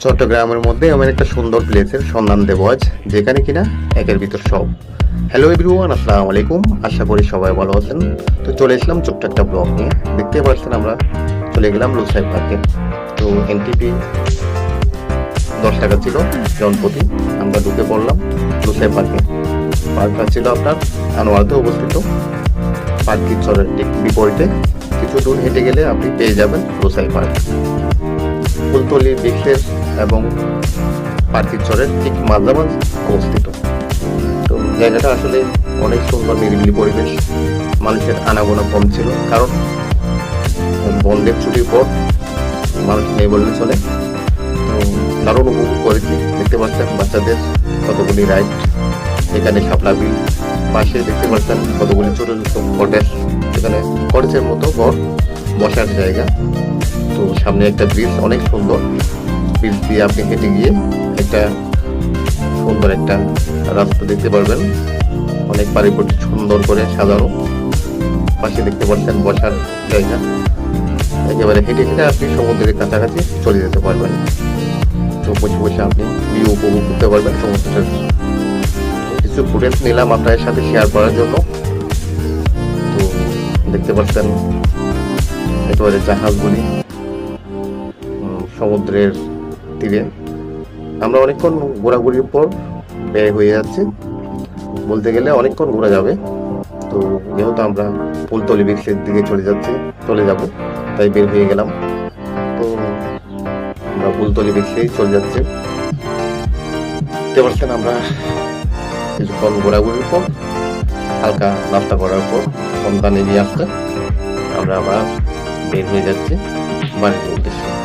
চট্টগ্রামের মধ্যে এমন একটা সুন্দর প্লেসের সন্ধান দেব আজ, যেখানে কিনা একের ভিতর সব। হ্যালো এভরিওয়ান, আসসালামু আলাইকুম। আশা করি সবাই ভালো আছেন। তো চলে এসলাম ছোট্ট একটা ব্লগ নিয়ে। দেখতে পাচ্ছেন আমরা চলে গেলাম লুসাই পার্কে। তো এনটিপি 10 টাকা ছিল জনপ্রতি। আমরা ঢুকে পড়লাম লুসাই পার্কে। পার্কটা ছিল আপনার আনোয়ারতে অবস্থিত। পার্কের চরের ঠিক বিপরীতে কিছু দূর হেঁটে গেলে আপনি পেয়ে যাবেন লুসাই পার্ক। ফুলতলি বৃক্ষের এবং পার্কের চরের ঠিক মাঝামাঝি অবস্থিত। তো জায়গাটা আসলে অনেক সুন্দর, নিরিবিলি পরিবেশ। মানুষের আনাগোনা কম ছিল, কারণ বন্ধের ছুটির পর মানুষ নেই বললে চলে। তো দারুণ উপভোগ করেছি। দেখতে পাচ্ছেন বাচ্চাদের কতগুলি রাইড, এখানে শাপলা বিল, পাশে দেখতে পাচ্ছেন কতগুলি ছোট ছোট কটেজ, এখানে কটেজের মতো ঘর, বসার জায়গা। তো সামনে একটা ব্রিজ, অনেক সুন্দর। ব্রিজ দিয়ে আপনি হেঁটে গিয়ে একটা সুন্দর একটা রাস্তা দেখতে পারবেন, অনেক পারিপাটি সুন্দর করে সাজানো। পাশে দেখতে পাচ্ছেন বসার জায়গা। একেবারে হেঁটে হেঁটে আপনি সমুদ্রের কাছাকাছি চলে যেতে পারবেন। তো বসে বসে আপনি ভিউ উপভোগ করতে পারবেন সমুদ্রের। কিছু ফুটেজ নিলাম আপনাদের সাথে শেয়ার করার জন্য। তো দেখতে পাচ্ছেন একেবারে জাহাজগুলি সমুদ্রের তীরে। আমরা অনেকক্ষণ ঘোরাঘুরির পর বের হয়ে যাচ্ছি, বলতে গেলে অনেকক্ষণ ঘোরা যাবে। তো যেহেতু আমরা ফুলতলি বৃক্ষের দিকে চলে যাব, তাই বের হয়ে গেলাম। তো আমরা ফুলতলি বৃক্ষেই চলে যাচ্ছি। দেখতে পাচ্ছেন আমরা কিছুক্ষণ ঘোরাঘুরির পর, হালকা নাস্তা করার পর, সন্ধ্যা নেমে আসতে আমরা আবার বের হয়ে যাচ্ছি বাড়ির উদ্দেশ্যে।